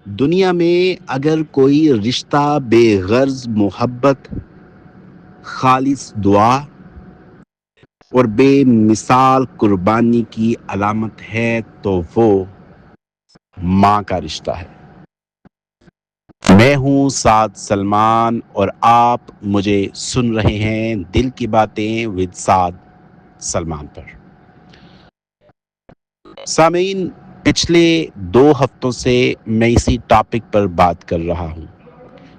دنیا میں اگر کوئی رشتہ بے غرض محبت، خالص دعا اور بے مثال قربانی کی علامت ہے تو وہ ماں کا رشتہ ہے۔ میں ہوں سعد سلمان اور آپ مجھے سن رہے ہیں دل کی باتیں ود سعد سلمان پر۔ سامعین، پچھلے 2 ہفتوں سے میں اسی ٹاپک پر بات کر رہا ہوں۔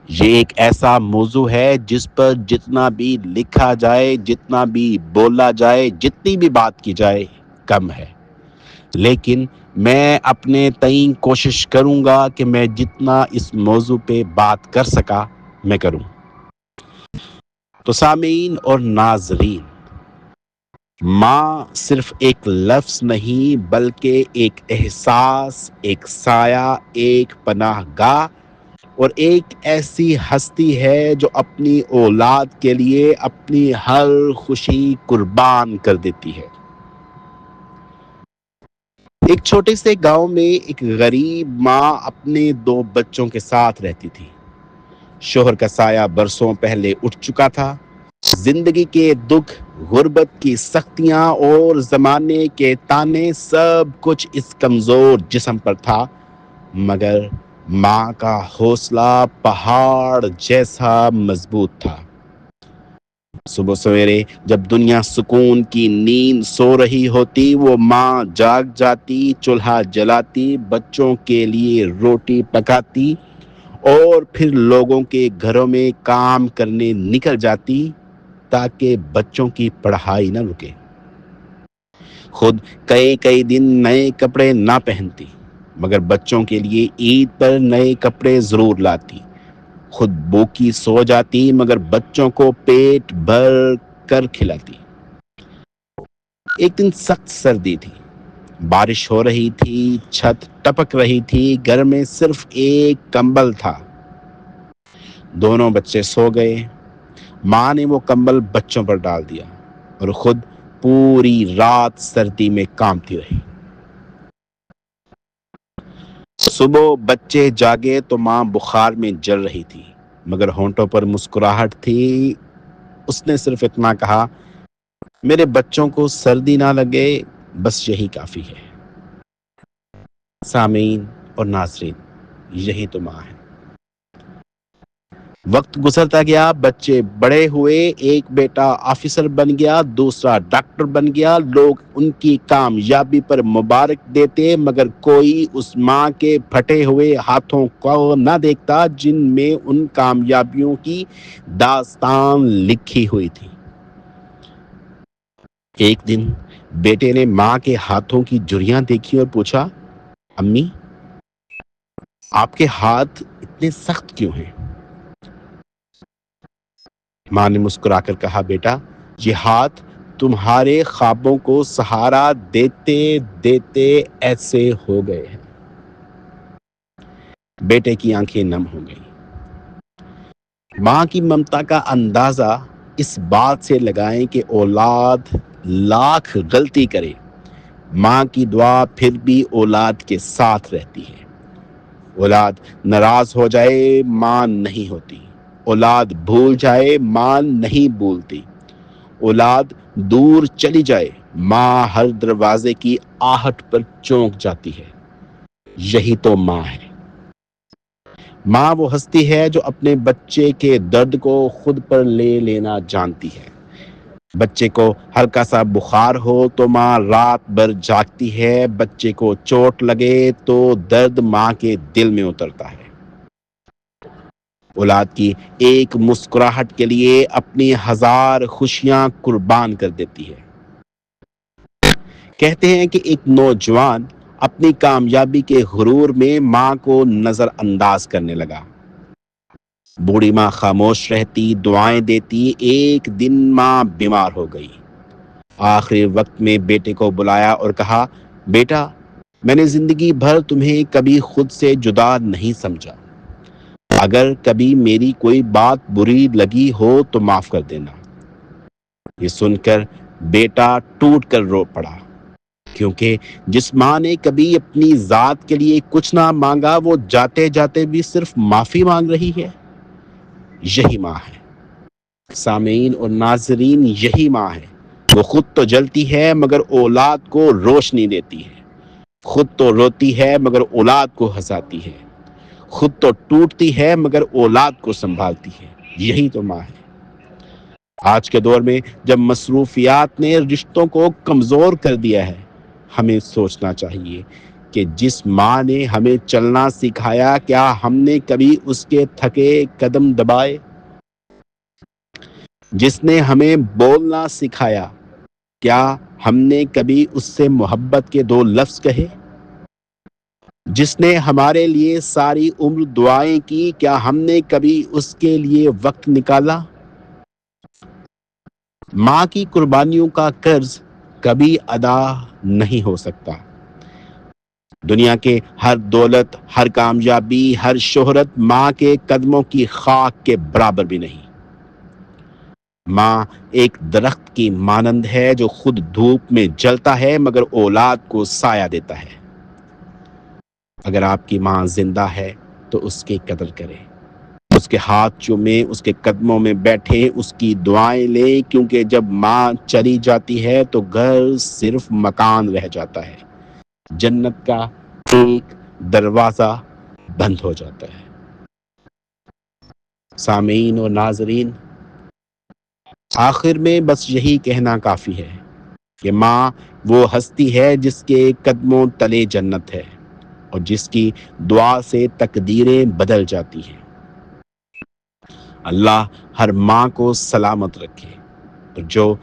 یہ ایک ایسا موضوع ہے جس پر جتنا بھی لکھا جائے، جتنا بھی بولا جائے، جتنی بھی بات کی جائے کم ہے، لیکن میں اپنے تئیں کوشش کروں گا کہ میں جتنا اس موضوع پہ بات کر سکا میں کروں۔ تو سامعین اور ناظرین، ماں صرف ایک لفظ نہیں بلکہ ایک احساس، ایک سایہ، ایک پناہ گاہ اور ایک ایسی ہستی ہے جو اپنی اولاد کے لیے اپنی ہر خوشی قربان کر دیتی ہے۔ ایک چھوٹے سے گاؤں میں ایک غریب ماں اپنے 2 بچوں کے ساتھ رہتی تھی۔ شوہر کا سایہ برسوں پہلے اٹھ چکا تھا۔ زندگی کے دکھ، غربت کی سختیاں اور زمانے کے تانے، سب کچھ اس کمزور جسم پر تھا، مگر ماں کا حوصلہ پہاڑ جیسا مضبوط تھا۔ صبح سویرے جب دنیا سکون کی نیند سو رہی ہوتی، وہ ماں جاگ جاتی، چولہا جلاتی، بچوں کے لیے روٹی پکاتی اور پھر لوگوں کے گھروں میں کام کرنے نکل جاتی تاکہ بچوں کی پڑھائی نہ رکے۔ خود کئی دن نئے کپڑے نہ پہنتی، مگر بچوں کے لیے عید پر نئے کپڑے ضرور لاتی۔ خود بھوکی سو جاتی مگر بچوں کو پیٹ بھر کر کھلاتی۔ ایک دن سخت سردی تھی، بارش ہو رہی تھی، چھت ٹپک رہی تھی، گھر میں صرف ایک کمبل تھا۔ دونوں بچے سو گئے۔ ماں نے وہ کمبل بچوں پر ڈال دیا اور خود پوری رات سردی میں کامتی رہی۔ صبح بچے جاگے تو ماں بخار میں جل رہی تھی، مگر ہونٹوں پر مسکراہٹ تھی۔ اس نے صرف اتنا کہا، میرے بچوں کو سردی نہ لگے، بس یہی کافی ہے۔ سامعین اور ناظرین، یہی تو ماں ہے۔ وقت گزرتا گیا، بچے بڑے ہوئے، ایک بیٹا آفیسر بن گیا، دوسرا ڈاکٹر بن گیا۔ لوگ ان کی کامیابی پر مبارک دیتے، مگر کوئی اس ماں کے پھٹے ہوئے ہاتھوں کو نہ دیکھتا جن میں ان کامیابیوں کی داستان لکھی ہوئی تھی۔ ایک دن بیٹے نے ماں کے ہاتھوں کی جھریاں دیکھی اور پوچھا، امی، آپ کے ہاتھ اتنے سخت کیوں ہیں؟ ماں نے مسکرا کر کہا، بیٹا، یہ ہاتھ تمہارے خوابوں کو سہارا دیتے دیتے ایسے ہو گئے ہیں۔ بیٹے کی آنکھیں نم ہو گئیں۔ ماں کی ممتا کا اندازہ اس بات سے لگائیں کہ اولاد لاکھ غلطی کرے، ماں کی دعا پھر بھی اولاد کے ساتھ رہتی ہے۔ اولاد ناراض ہو جائے، ماں نہیں ہوتی۔ اولاد بھول جائے، ماں نہیں بھولتی۔ اولاد دور چلی جائے، ماں ہر دروازے کی آہٹ پر چونک جاتی ہے۔ یہی تو ماں ہے۔ ماں وہ ہستی ہے جو اپنے بچے کے درد کو خود پر لے لینا جانتی ہے۔ بچے کو ہلکا سا بخار ہو تو ماں رات بھر جاگتی ہے، بچے کو چوٹ لگے تو درد ماں کے دل میں اترتا ہے۔ اولاد کی ایک مسکراہٹ کے لیے اپنی 1000 خوشیاں قربان کر دیتی ہے۔ کہتے ہیں کہ ایک نوجوان اپنی کامیابی کے غرور میں ماں کو نظر انداز کرنے لگا۔ بوڑھی ماں خاموش رہتی، دعائیں دیتی۔ ایک دن ماں بیمار ہو گئی۔ آخری وقت میں بیٹے کو بلایا اور کہا، بیٹا، میں نے زندگی بھر تمہیں کبھی خود سے جدا نہیں سمجھا۔ اگر کبھی میری کوئی بات بری لگی ہو تو معاف کر دینا۔ یہ سن کر بیٹا ٹوٹ کر رو پڑا۔ کیونکہ جس ماں نے کبھی اپنی ذات کے لیے کچھ نہ مانگا وہ جاتے جاتے بھی صرف معافی مانگ رہی ہے، یہی ماں ہے۔ سامعین اور ناظرین، یہی ماں ہے۔ وہ خود تو جلتی ہے مگر اولاد کو روشنی دیتی ہے، خود تو روتی ہے مگر اولاد کو ہنساتی ہے، خود تو ٹوٹتی ہے مگر اولاد کو سنبھالتی ہے، یہی تو ماں ہے۔ آج کے دور میں جب مصروفیات نے رشتوں کو کمزور کر دیا ہے، ہمیں سوچنا چاہیے کہ جس ماں نے ہمیں چلنا سکھایا، کیا ہم نے کبھی اس کے تھکے قدم دبائے؟ جس نے ہمیں بولنا سکھایا، کیا ہم نے کبھی اس سے محبت کے 2 لفظ کہے؟ جس نے ہمارے لیے ساری عمر دعائیں کی، کیا ہم نے کبھی اس کے لیے وقت نکالا؟ ماں کی قربانیوں کا قرض کبھی ادا نہیں ہو سکتا۔ دنیا کے ہر دولت، ہر کامیابی، ہر شہرت ماں کے قدموں کی خاک کے برابر بھی نہیں۔ ماں ایک درخت کی مانند ہے جو خود دھوپ میں جلتا ہے مگر اولاد کو سایہ دیتا ہے۔ اگر آپ کی ماں زندہ ہے تو اس کی قدر کریں، اس کے ہاتھ چومیں، اس کے قدموں میں بیٹھیں، اس کی دعائیں لیں، کیونکہ جب ماں چلی جاتی ہے تو گھر صرف مکان رہ جاتا ہے، جنت کا ایک دروازہ بند ہو جاتا ہے۔ سامعین اور ناظرین، آخر میں بس یہی کہنا کافی ہے کہ ماں وہ ہستی ہے جس کے قدموں تلے جنت ہے اور جس کی دعا سے تقدیریں بدل جاتی ہیں۔ اللہ ہر ماں کو سلامت رکھے، اور جو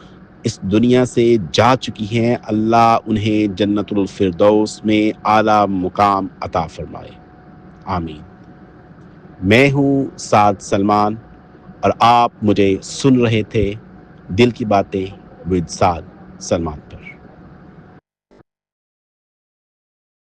اس دنیا سے جا چکی ہیں اللہ انہیں جنت الفردوس میں اعلیٰ مقام عطا فرمائے، آمین۔ میں ہوں سعد سلمان اور آپ مجھے سن رہے تھے دل کی باتیں ود سعد سلمان پر۔